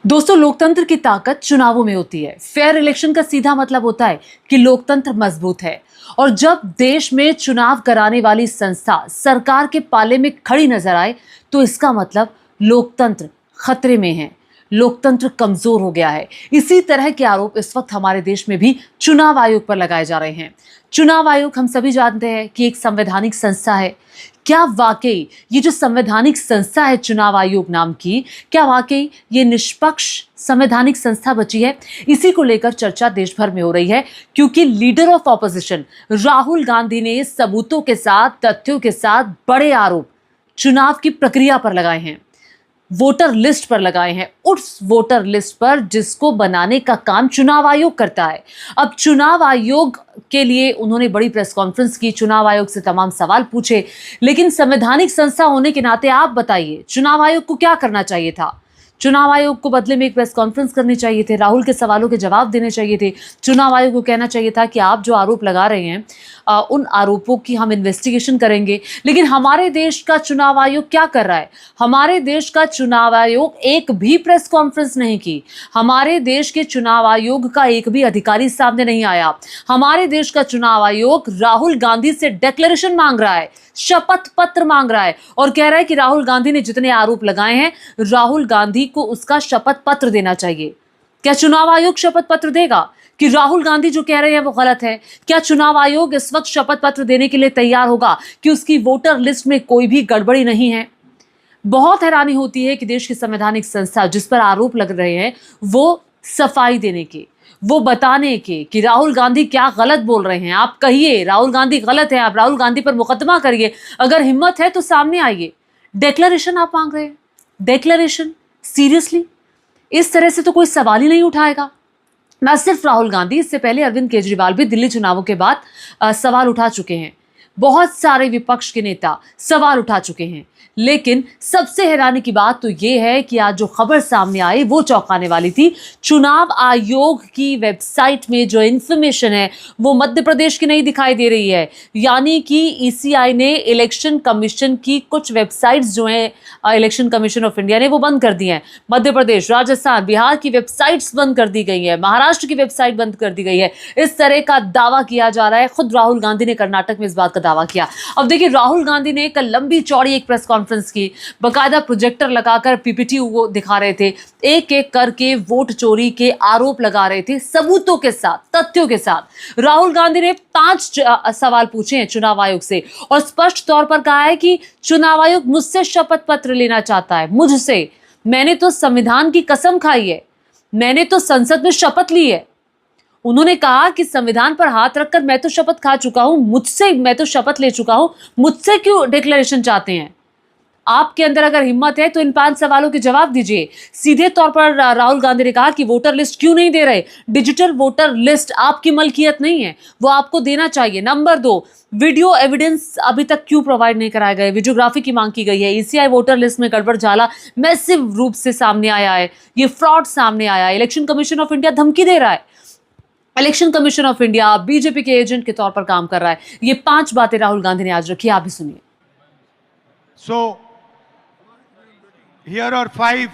दोस्तों, लोकतंत्र की ताकत चुनावों में होती है। फेयर इलेक्शन का सीधा मतलब होता है कि लोकतंत्र मजबूत है। और जब देश में चुनाव कराने वाली संस्था सरकार के पाले में खड़ी नजर आए तो इसका मतलब लोकतंत्र खतरे में है, लोकतंत्र कमजोर हो गया है। इसी तरह के आरोप इस वक्त हमारे देश में भी चुनाव आयोग पर लगाए जा रहे हैं। चुनाव आयोग हम सभी जानते हैं कि एक संवैधानिक संस्था है। क्या वाकई ये जो संवैधानिक संस्था है चुनाव आयोग नाम की, क्या वाकई ये निष्पक्ष संवैधानिक संस्था बची है? इसी को लेकर चर्चा देश भर में हो रही है, क्योंकि leader of opposition Rahul Gandhi ने सबूतों के साथ, तथ्यों के साथ बड़े आरोप चुनाव की प्रक्रिया पर लगाए हैं, वोटर लिस्ट पर लगाए हैं, उस वोटर लिस्ट पर जिसको बनाने का काम चुनाव आयोग करता है। अब चुनाव आयोग के लिए उन्होंने बड़ी प्रेस कॉन्फ्रेंस की, चुनाव आयोग से तमाम सवाल पूछे। लेकिन संवैधानिक संस्था होने के नाते आप बताइए, चुनाव आयोग को क्या करना चाहिए था? चुनाव आयोग को बदले में एक प्रेस कॉन्फ्रेंस करनी चाहिए थे, राहुल के सवालों के जवाब देने चाहिए थे। चुनाव आयोग को कहना चाहिए था कि आप जो आरोप लगा रहे हैं उन आरोपों की हम इन्वेस्टिगेशन करेंगे। लेकिन हमारे देश का चुनाव आयोग क्या कर रहा है? हमारे देश का चुनाव आयोग एक भी प्रेस कॉन्फ्रेंस नहीं की। हमारे देश के चुनाव आयोग का एक भी अधिकारी सामने नहीं आया। हमारे देश का चुनाव आयोग राहुल गांधी से डिक्लेरेशन मांग रहा है, शपथ पत्र मांग रहा है और कह रहा है कि राहुल गांधी ने जितने आरोप लगाए हैं, राहुल गांधी को उसका शपथ पत्र देना चाहिए। क्या चुनाव आयोग शपथ पत्र देगा कि राहुल गांधी जो कह रहे हैं वो गलत है? क्या चुनाव आयोग इस वक्त शपथ पत्र देने के लिए तैयार होगा कि उसकी वोटर लिस्ट में कोई भी गड़बड़ी नहीं है? बहुत हैरानी होती है कि देश की संवैधानिक संस्था जिस पर आरोप लग रहे हैं वो सफाई देने के, वो बताने के कि राहुल गांधी क्या गलत बोल रहे हैं। आप कहिए राहुल गांधी गलत है, आप राहुल गांधी पर मुकदमा करिए, अगर हिम्मत है तो सामने आइए। डिक्लेरेशन आप मांग रहे हैं, डिक्लेरेशन? सीरियसली? इस तरह से तो कोई सवाल ही नहीं उठाएगा। ना सिर्फ राहुल गांधी, इससे पहले अरविंद केजरीवाल भी दिल्ली चुनावों के बाद सवाल उठा चुके हैं। बहुत सारे विपक्ष के नेता सवाल उठा चुके हैं। लेकिन सबसे हैरानी की बात तो यह है कि आज जो खबर सामने आई वो चौंकाने वाली थी। चुनाव आयोग की वेबसाइट में जो इंफॉर्मेशन है वो मध्य प्रदेश की नहीं दिखाई दे रही है। यानी कि ईसीआई ने इलेक्शन कमीशन की कुछ वेबसाइट्स जो हैं, इलेक्शन कमीशन ऑफ इंडिया ने, वो बंद कर दी हैं। मध्य प्रदेश, राजस्थान, बिहार की वेबसाइट्स बंद कर दी गई है, महाराष्ट्र की वेबसाइट बंद कर दी गई है। इस तरह का दावा किया जा रहा है। खुद राहुल गांधी ने कर्नाटक में इस बात का दावा किया। अब देखिए, राहुल गांधी ने कल लंबी चौड़ी एक प्रेस कॉन्फ्रेंस की, बकायदा प्रोजेक्टर लगाकर पीपीटी वो दिखा रहे थे, एक एक करके वोट चोरी के आरोप लगा रहे थे, सबूतों के साथ, तथ्यों के साथ। राहुल गांधी ने 5 सवाल पूछे हैं चुनाव आयोग से और स्पष्ट तौर पर कहा है कि चुनाव आयोग मुझसे शपथ पत्र लेना चाहता है। मुझसे? मैंने तो संविधान की कसम खाई है, मैंने तो संसद में शपथ ली है। उन्होंने कहा कि संविधान पर हाथ रखकर मैं तो शपथ खा चुका हूं, मुझसे, मैं तो शपथ ले चुका हूं, मुझसे क्यों डिक्लेरेशन चाहते हैं? आपके अंदर अगर हिम्मत है तो इन 5 सवालों के जवाब दीजिए। सीधे तौर पर राहुल गांधी ने कहा कि वोटर लिस्ट क्यों नहीं दे रहे? डिजिटल वोटर लिस्ट आपकी मलकियत नहीं है, वो आपको देना चाहिए। नंबर 2, वीडियो एविडेंस अभी तक क्यों प्रोवाइड नहीं कराए गए? वीडियोग्राफी की मांग की गई है। ईसीआई वोटर लिस्ट में गड़बड़ झाला मैसिव रूप से सामने आया है, ये फ्रॉड सामने आया है। इलेक्शन कमीशन ऑफ इंडिया धमकी दे रहा है। Election commission of India BJP के एजेंट के तौर पर काम कर रहा है। ये 5 बातें राहुल गांधी ने आज रखी, आप भी सुनिए। So, here are 5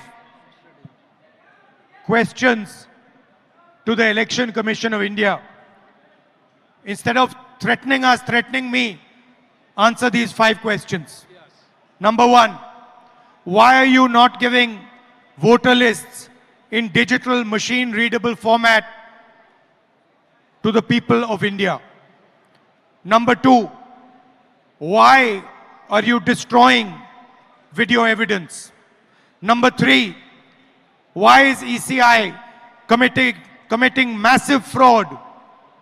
questions to the Election Commission of India. Instead of threatening us, threatening me, answer these 5 questions. Number 1, why are you not giving voter lists in digital machine readable format to the people of India? Number 2, why are you destroying video evidence? Number 3, why is ECI committing massive fraud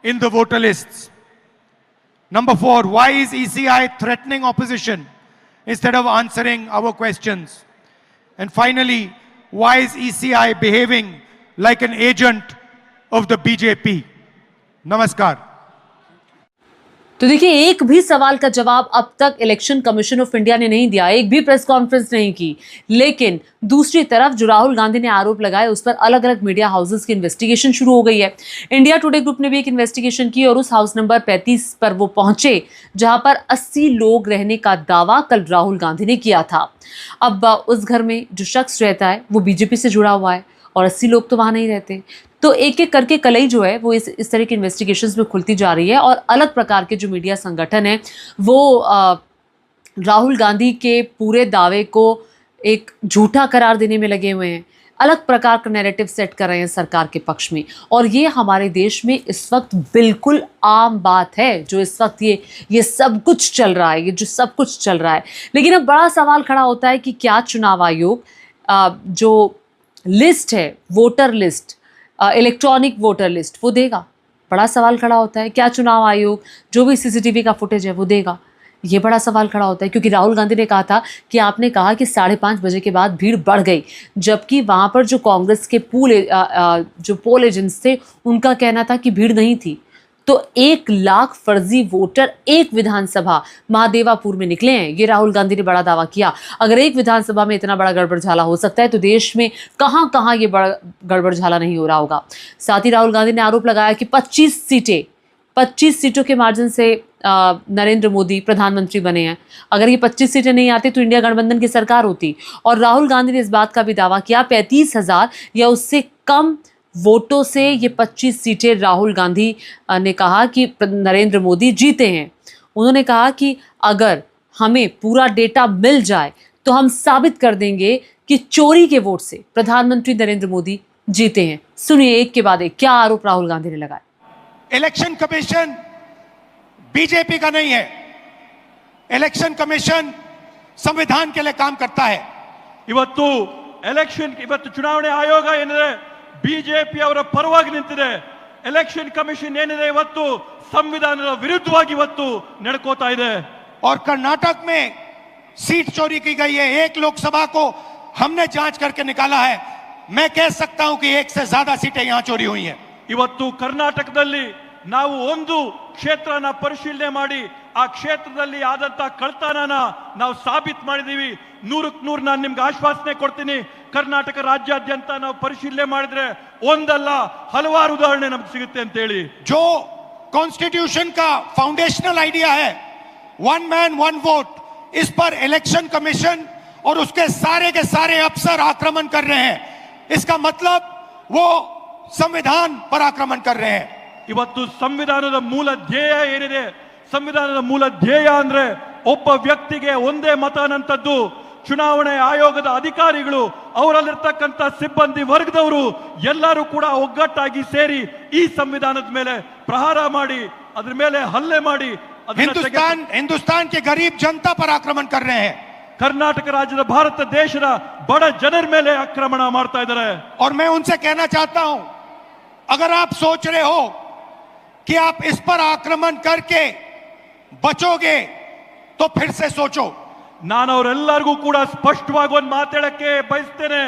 in the voter lists? Number 4, why is ECI threatening opposition instead of answering our questions? And finally, why is ECI behaving like an agent of the BJP? Namaskar. तो देखिए, एक भी सवाल का जवाब अब तक election commission of India ने नहीं दिया, एक भी प्रेस कॉन्फ्रेंस नहीं की। लेकिन दूसरी तरफ जो राहुल गांधी ने आरोप लगाए उस पर अलग अलग मीडिया हाउसेस की इन्वेस्टिगेशन शुरू हो गई है। इंडिया टुडे ग्रुप ने भी एक इन्वेस्टिगेशन की और उस हाउस नंबर 35 पर वो पहुंचे जहां पर 80 लोग रहने का दावा कल राहुल गांधी ने किया था। अब उस घर में जो शख्स रहता है वो बीजेपी से जुड़ा हुआ है और 80 लोग तो वहां नहीं रहते। तो एक एक करके कलई जो है वो इस तरह की इन्वेस्टिगेशंस में खुलती जा रही है और अलग प्रकार के जो मीडिया संगठन है वो राहुल गांधी के पूरे दावे को एक झूठा करार देने में लगे हुए हैं, अलग प्रकार का नैरेटिव सेट कर रहे हैं सरकार के पक्ष में। और ये हमारे देश में इस वक्त बिल्कुल आम बात है, जो इस वक्त ये सब कुछ चल रहा है, ये जो सब कुछ चल रहा है। लेकिन अब बड़ा सवाल खड़ा होता है कि क्या चुनाव आयोग जो लिस्ट है, voter list, electronic voter list, वो देगा? बड़ा सवाल खड़ा होता है। क्या चुनाव आयोग जो भी सीसीटीवी का फुटेज है वो देगा? ये बड़ा सवाल खड़ा होता है, क्योंकि राहुल गांधी ने कहा था कि आपने कहा कि 5:30 बजे के बाद भीड़ बढ़ गई, जबकि वहाँ पर जो कांग्रेस के जो पोल एजेंट्स थे उनका कहना था कि भीड़ नहीं थी। तो 1 लाख फर्जी वोटर एक विधानसभा महादेवापुर में निकले हैं, ये राहुल गांधी ने बड़ा दावा किया। अगर एक विधानसभा में इतना बड़ा गड़बड़ झाला हो सकता है तो देश में कहाँ कहाँ ये बड़ा गड़बड़ झाला नहीं हो रहा होगा। साथ ही राहुल गांधी ने आरोप लगाया कि 25 सीटों के मार्जिन से नरेंद्र मोदी प्रधानमंत्री बने हैं। अगर ये 25 सीटें नहीं आती तो इंडिया गठबंधन की सरकार होती। और राहुल गांधी ने इस बात का भी दावा किया 35,000 या उससे कम वोटों से ये 25 सीटें राहुल गांधी ने कहा कि नरेंद्र मोदी जीते हैं। उन्होंने कहा कि अगर हमें पूरा डेटा मिल जाए तो हम साबित कर देंगे कि चोरी के वोट से प्रधानमंत्री नरेंद्र मोदी जीते हैं। सुनिए एक के बाद एक क्या आरोप राहुल गांधी ने लगाए। इलेक्शन कमीशन बीजेपी का नहीं है। इलेक्शन कमीशन संविधान के लिए काम करता है। ಇವತ್ತು ಚುನಾವಣೆ ಆಯೋಗ ಏನಿದೆ ಬಿಜೆಪಿ ಅವರ ಪರವಾಗಿ ನಿಂತಿದೆ. ಎಲೆಕ್ಷನ್ ಕಮಿಷನ್ ಏನಿದೆ ಇವತ್ತು ಸಂವಿಧಾನದ ವಿರುದ್ಧವಾಗಿ ಇವತ್ತು ನಡ್ಕೋತಾ ಇದೆ. और कर्नाटक में सीट चोरी की गई है। 1 लोकसभा को हमने जांच करके निकाला है। मैं कह सकता हूं कि 1 से ज्यादा सीटें यहां चोरी हुई हैं। ಇವತ್ತು ಕರ್ನಾಟಕದಲ್ಲಿ ನಾವು ಒಂದು ಕ್ಷೇತ್ರನ ಪರಿಶೀಲನೆ ಮಾಡಿ ಆ ಕ್ಷೇತ್ರದಲ್ಲಿ ಆದಂತ ಕಳ್ತನನ ನಾವು ಸಾಬೀತು ಮಾಡಿದೀವಿ. 100ಕ್ಕೆ 100 ನಾನು ನಿಮ್ಗೆ ಆಶ್ವಾಸನೆ ಕೊಡ್ತೀನಿ. ಕರ್ನಾಟಕ ರಾಜ್ಯಾದ್ಯಂತ ನಾವು ಪರಿಶೀಲನೆ ಮಾಡಿದ್ರೆ ಒಂದಲ್ಲ ಹಲವಾರು ಉದಾಹರಣೆ ನಮಗೆ ಸಿಗುತ್ತೆ ಅಂತ ಹೇಳಿ. जो कॉन्स्टिट्यूशन का फाउंडेशनल आइडिया है, 1 मैन 1 वोट, इस पर इलेक्शन कमीशन और उसके सारे के सारे अफसर आक्रमण कर रहे हैं। इसका मतलब वो संविधान पर आक्रमण कर रहे हैं। ಇವತ್ತು ಸಂವಿಧಾನದ ಮೂಲ ಧ್ಯೇಯ ಏನಿದೆ, ಸಂವಿಧಾನದ ಮೂಲ ಧ್ಯೇಯ ಅಂದ್ರೆ ಒಬ್ಬ ವ್ಯಕ್ತಿಗೆ ಒಂದೇ ಮತ ಅನ್ನಂತದ್ದು. ಚುನಾವಣೆ ಆಯೋಗದ ಅಧಿಕಾರಿಗಳು, ಅವರಲ್ಲಿರ್ತಕ್ಕಂಥ ಸಿಬ್ಬಂದಿ ವರ್ಗದವರು ಎಲ್ಲರೂ ಕೂಡ ಒಗ್ಗಟ್ಟಾಗಿ ಸೇರಿ ಈ ಸಂವಿಧಾನದ ಮೇಲೆ ಪ್ರಹಾರ ಮಾಡಿ ಅದರ ಮೇಲೆ ಹಲ್ಲೆ ಮಾಡಿ हिंदुस्तान के गरीब जनता पर आक्रमण कर रहे हैं। ಕರ್ನಾಟಕ ರಾಜ್ಯದ ಭಾರತ ದೇಶದ ಬಡ ಜನರ ಮೇಲೆ ಆಕ್ರಮಣ ಮಾಡ್ತಾ ಇದ್ದಾರೆ. और मैं उनसे कहना चाहता हूं, अगर आप सोच रहे हो कि आप इस पर आक्रमण करके बचोगे तो फिर से सोचो। ನಾನು ಅವರೆಲ್ಲರಿಗೂ ಕೂಡ ಸ್ಪಷ್ಟವಾಗಿ ಒಂದು ಮಾತಾಡಕ್ಕೆ ಬಯಸ್ತೇನೆ.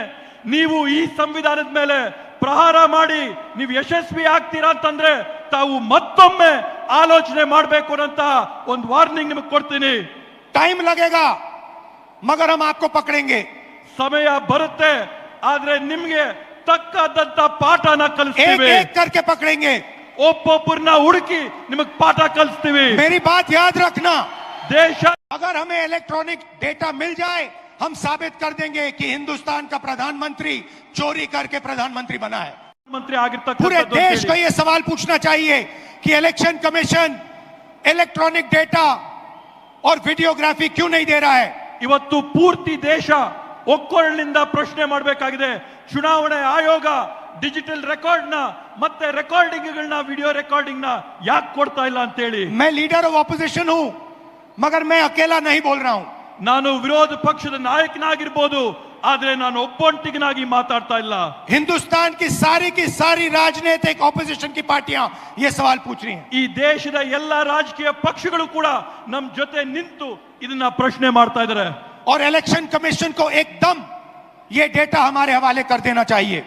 ನೀವು ಈ ಸಂವಿಧಾನದ ಮೇಲೆ ಪ್ರಹಾರ ಮಾಡಿ ನೀವು ಯಶಸ್ವಿ ಆಗ್ತೀರಾ ಅಂತಂದ್ರೆ ತಾವು ಮತ್ತೊಮ್ಮೆ ಆಲೋಚನೆ ಮಾಡಬೇಕು ಅಂತ ಒಂದು ವಾರ್ನಿಂಗ್ ನಿಮಗೆ ಕೊಡ್ತೀನಿ. टाइम लगेगा मगर हम आपको पकड़ेंगे। ಸಮಯ ಬರುತ್ತೆ, ಆದ್ರೆ ನಿಮಗೆ ತಕ್ಕದಂತ ಪಾಠನ ಕಲಿಸ್ತೀವಿ. एक एक करके पकड़ेंगे, ಒಬ್ಬೊಬ್ಬರನ್ನ ಹುಡುಕಿ ನಿಮಗೆ ಪಾಠ ಕಲಿಸ್ತೀವಿ. मेरी बात याद रखना, ದೇಶ अगर हमें इलेक्ट्रॉनिक डेटा मिल जाए हम साबित कर देंगे कि हिंदुस्तान का प्रधानमंत्री चोरी करके प्रधानमंत्री बना है। ಮಂತ್ರಿ पूरे ಆಗಿರ್ತಕ್ಕಂಥ देश को यह सवाल पूछना चाहिए कि इलेक्शन कमीशन इलेक्ट्रॉनिक डेटा और वीडियोग्राफी क्यों नहीं दे रहा है। ಇವತ್ತು ಪೂರ್ತಿ ದೇಶ ಒಕ್ಕೊರಳಿನಿಂದ ಪ್ರಶ್ನೆ ಮಾಡಬೇಕಾಗಿದೆ. ಚುನಾವಣೆ ಆಯೋಗ ಡಿಜಿಟಲ್ ರೆಕಾರ್ಡ್ ನ ಮತ್ತೆ ರೆಕಾರ್ಡಿಂಗ್ಗಳನ್ನ, ವಿಡಿಯೋ ರೆಕಾರ್ಡಿಂಗ್ ನ ಯಾಕೆ ಕೊಡ್ತಾ ಇಲ್ಲ ಅಂತ ಹೇಳಿ. मैं लीडर ऑफ ऑपोजिशन हूं मगर मैं अकेला नहीं बोल रहा हूं। ನಾನು ವಿರೋಧ ಪಕ್ಷದ ನಾಯಕನಾಗಿರ್ಬೋದು, ಆದ್ರೆ ನಾನು ಒಬ್ಬೊಂಟಿಗನಾಗಿ ಮಾತಾಡ್ತಾ ಇಲ್ಲ. हिंदुस्तान की सारी राजनीतिक ऑपोजिशन की पार्टियां ये सवाल पूछ रही हैं। ಈ ದೇಶದ ಎಲ್ಲ ರಾಜಕೀಯ ಪಕ್ಷಗಳು ಕೂಡ ನಮ್ಮ ಜೊತೆ ನಿಂತು ಇದನ್ನ ಪ್ರಶ್ನೆ ಮಾಡ್ತಾ ಇದ್ದಾರೆ. और इलेक्शन कमीशन को एकदम ये डेटा हमारे हवाले कर देना चाहिए।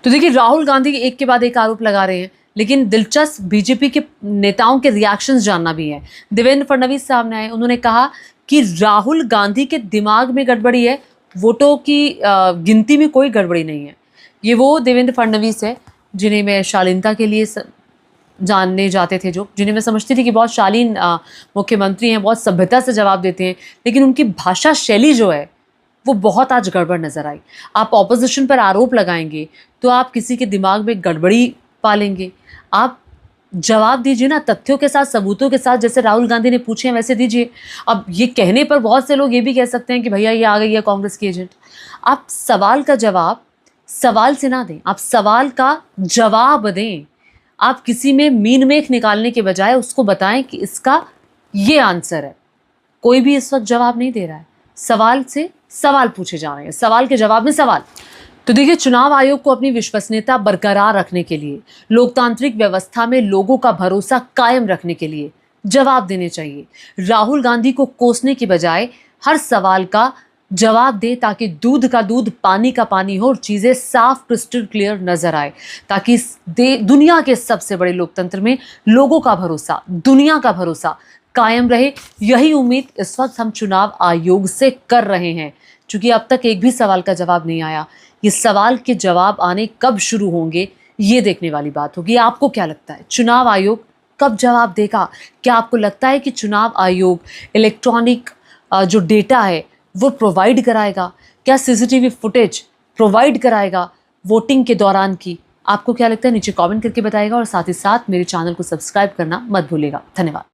तो देखिए, राहुल गांधी एक के बाद एक आरोप लगा रहे हैं लेकिन दिलचस्प बीजेपी के नेताओं के रिएक्शंस जानना भी है। देवेंद्र फडणवीस सामने आए, उन्होंने कहा कि राहुल गांधी के दिमाग में गड़बड़ी है, वोटों की गिनती में कोई गड़बड़ी नहीं है। ये वो देवेंद्र फडणवीस है जिन्हें मैं शालीनता के लिए जानने जाते थे, जिन्हें मैं समझती थी कि बहुत शालीन मुख्यमंत्री हैं, बहुत सभ्यता से जवाब देते हैं, लेकिन उनकी भाषा शैली जो है वो बहुत आज गड़बड़ नज़र आई। आप ऑपोजिशन पर आरोप लगाएंगे तो आप किसी के दिमाग में गड़बड़ी पालेंगे। आप जवाब दीजिए ना, तथ्यों के साथ, सबूतों के साथ, जैसे राहुल गांधी ने पूछे हैं वैसे दीजिए। अब ये कहने पर बहुत से लोग ये भी कह सकते हैं कि भैया ये आ गई है कांग्रेस की एजेंट। आप सवाल का जवाब सवाल से ना दें, आप सवाल का जवाब दें। आप किसी में मीन मेख निकालने के बजाय उसको बताएं कि इसका ये आंसर है। कोई भी इस वक्त जवाब नहीं दे रहा है, सवाल से सवाल पूछे जा रहे हैं, सवाल के जवाब में सवाल। तो देखिए, चुनाव आयोग को अपनी विश्वसनीयता बरकरार रखने के लिए, लोकतांत्रिक व्यवस्था में लोगों का भरोसा कायम रखने के लिए जवाब देने चाहिए। राहुल गांधी को कोसने के बजाय हर सवाल का जवाब दे, ताकि दूध का दूध पानी का पानी हो और चीज़ें साफ क्रिस्टल क्लियर नजर आए, ताकि दुनिया के सबसे बड़े लोकतंत्र में लोगों का भरोसा, दुनिया का भरोसा कायम रहे। यही उम्मीद इस वक्त हम चुनाव आयोग से कर रहे हैं, क्योंकि अब तक एक भी सवाल का जवाब नहीं आया। ये सवाल के जवाब आने कब शुरू होंगे, ये देखने वाली बात होगी। आपको क्या लगता है, चुनाव आयोग कब जवाब देगा? क्या आपको लगता है कि चुनाव आयोग इलेक्ट्रॉनिक जो डेटा है वो प्रोवाइड कराएगा? क्या सीसीटीवी फुटेज प्रोवाइड कराएगा वोटिंग के दौरान की? आपको क्या लगता है, नीचे कमेंट करके बताइएगा और साथ ही साथ मेरे चैनल को सब्सक्राइब करना मत भूलिएगा। धन्यवाद।